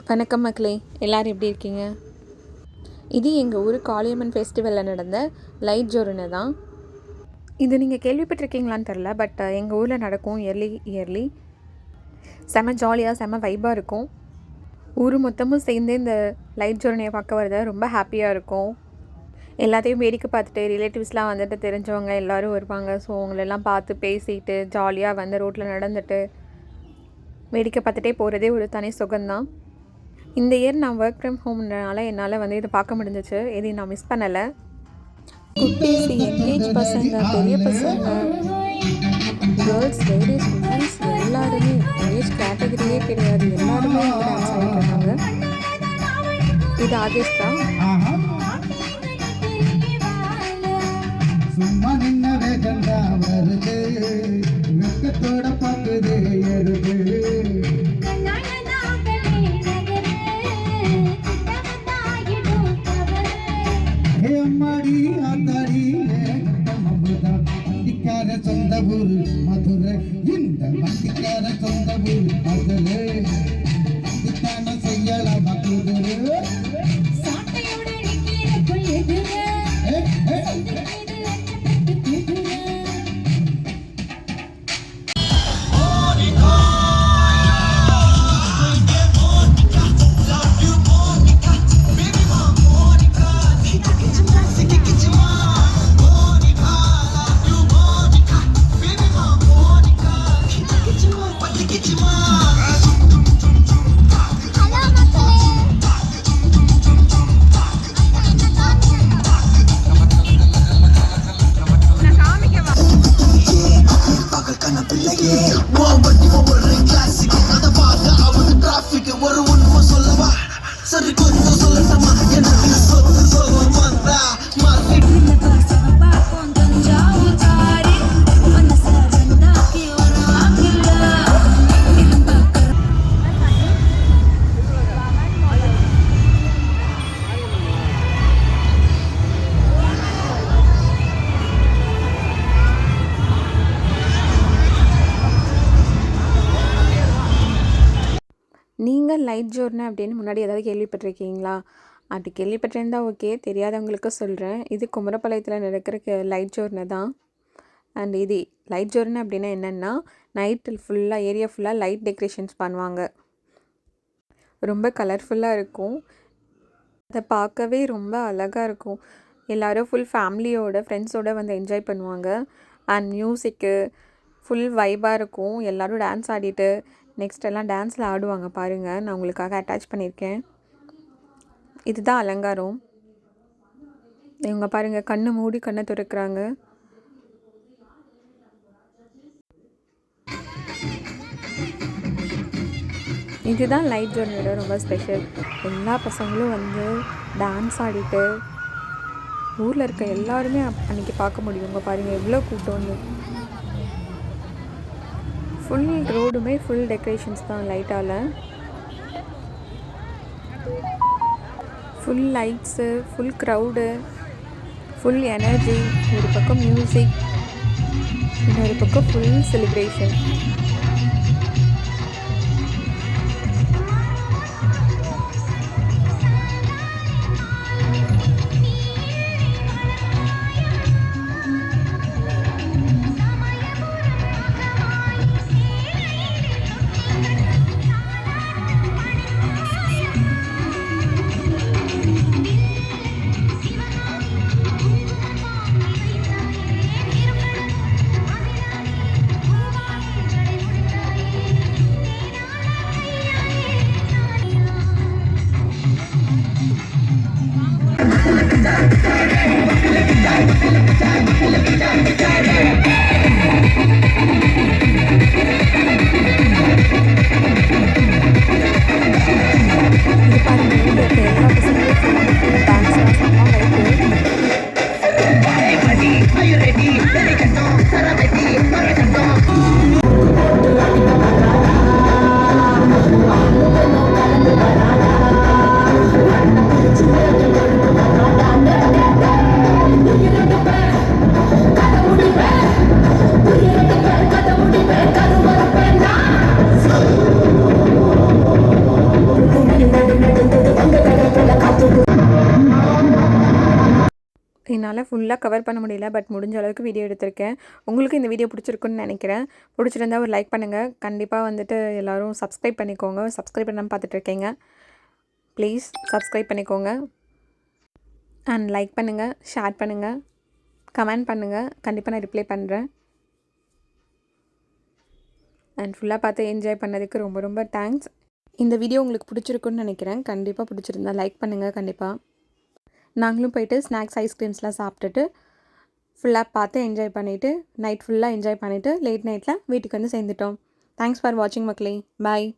வணக்கம் மக்களே, எல்லோரும் எப்படி இருக்கீங்க? இது எங்கள் ஊர் காளியம்மன் ஃபெஸ்டிவலில் நடந்த லைட் ஜோர்னி தான். இது நீங்கள் கேள்விப்பட்டிருக்கீங்களான்னு தெரில, பட் எங்கள் ஊரில் நடக்கும் இயர்லி. செம ஜாலியாக செம வைப்பாக இருக்கும். ஊர் மொத்தமும் சேர்ந்து இந்த லைட் ஜோர்னியை பார்க்க வரது ரொம்ப ஹாப்பியாக இருக்கும். எல்லாத்தையும் வேடிக்கை பார்த்துட்டு ரிலேட்டிவ்ஸ்லாம் வந்துட்டு தெரிஞ்சவங்க எல்லோரும் வருவாங்க. ஸோ அவங்களெல்லாம் பார்த்து பேசிட்டு ஜாலியாக வந்து ரோட்டில் நடந்துட்டு வேடிக்கை பார்த்துட்டே போகிறதே ஒரு தனி சுகம்தான். இந்த இயர் நான் ஒர்க் ஃப்ரம் ஹோம்னால என்னால் வந்து இதை பார்க்க முடிஞ்சிச்சு. எதையும் நான் மிஸ் பண்ணலை. குட்டீஸ், என்கேஜ் பசங்க, பெரிய பசங்க, கேர்ள்ஸ், லேடிஸ், உமன்ஸ் எல்லாருமே ஏஜ் கேட்டகரியே கிடையாது. எல்லாருமே வந்து டான்ஸ் ஆடிட்டு இருக்காங்க. இது ஆர்கெஸ்ட்ரா. சும்மா நின்ன வேகண்டா வருது, வெக்கத்தோட பார்க்குது எழுது. சொந்த ஊர் மதுரை, இந்த வண்டிக்கார சொந்த ஊர் மதுரை, இதுக்கான செய்யலாம் மதுரை. நீங்கள் லைட் ஜோர்னி அப்படின்னு முன்னாடி ஏதாவது கேள்விப்பட்டிருக்கீங்களா? அப்படி கேள்விப்பட்டிருந்தா ஓகே, தெரியாதவங்களுக்கு சொல்கிறேன். இது குமரப்பாளையத்தில் நடக்கிற லைட் ஜோர்னி தான். அண்ட் இது லைட் ஜோர்னி அப்படின்னா என்னென்னா, நைட்டில் ஃபுல்லாக ஏரியா ஃபுல்லாக லைட் டெக்கரேஷன்ஸ் பண்ணுவாங்க. ரொம்ப கலர்ஃபுல்லாக இருக்கும். அதை பார்க்கவே ரொம்ப அழகாக இருக்கும். எல்லோரும் ஃபுல் ஃபேமிலியோட ஃப்ரெண்ட்ஸோடு வந்து என்ஜாய் பண்ணுவாங்க. அண்ட் மியூசிக்கு ஃபுல் வைபாக இருக்கும். எல்லோரும் டான்ஸ் ஆடிட்டு நெக்ஸ்ட் எல்லாம் டான்ஸில் ஆடுவாங்க. பாருங்கள், நான் உங்களுக்காக அட்டாச் பண்ணியிருக்கேன். இதுதான் அலங்காரம். இவங்க பாருங்கள், கண்ணை மூடி கண்ணை திறக்கிறாங்க. இதுதான் லைட் ஜோர்னியோட ரொம்ப ஸ்பெஷல். எல்லா பசங்களும் வந்து டான்ஸ் ஆடிட்டு ஊரில் இருக்க எல்லாருமே அன்றைக்கி பார்க்க முடியும். இவங்க பாருங்கள் எவ்வளோ கூட்டம்னு. ஃபுல் ரோடுமே ஃபுல் டெக்கரேஷன்ஸ் தான் லைட்டால். Full lights, full crowd, full energy. ஒரு பக்கம் மியூசிக், இன்னொரு பக்கம் ஃபுல் செலிப்ரேஷன். என்னால் ஃபுல்லாக கவர் பண்ண முடியல, பட் முடிஞ்ச அளவுக்கு வீடியோ எடுத்திருக்கேன். உங்களுக்கு இந்த வீடியோ பிடிச்சிருக்குன்னு நினைக்கிறேன். பிடிச்சிருந்தா ஒரு லைக் பண்ணுங்கள். கண்டிப்பாக வந்துட்டு எல்லோரும் சப்ஸ்கிரைப் பண்ணிக்கோங்க. சப்ஸ்கிரைப் பண்ணாமல் பார்த்துட்ருக்கீங்க, ப்ளீஸ் சப்ஸ்கிரைப் பண்ணிக்கோங்க. அண்ட் லைக் பண்ணுங்கள், ஷேர் பண்ணுங்கள், கமெண்ட் பண்ணுங்கள். கண்டிப்பாக நான் ரிப்ளை பண்ணுறேன். அண்ட் ஃபுல்லாக பார்த்து என்ஜாய் பண்ணதுக்கு ரொம்ப ரொம்ப தேங்க்ஸ். இந்த வீடியோ உங்களுக்கு பிடிச்சிருக்குன்னு நினைக்கிறேன். கண்டிப்பாக பிடிச்சிருந்தா லைக் பண்ணுங்கள். கண்டிப்பாக நாங்களும் போயிட்டு ஸ்நாக்ஸ், ஐஸ்கிரீம்ஸ்லாம் சாப்பிட்டுட்டு ஃபுல்லாக பார்த்து என்ஜாய் பண்ணிவிட்டு நைட் ஃபுல்லாக என்ஜாய் பண்ணிவிட்டு லேட் நைட்டில் வீட்டுக்கு வந்து சேர்ந்துட்டோம். தேங்க்ஸ் ஃபார் வாட்சிங் மக்களே. பாய்.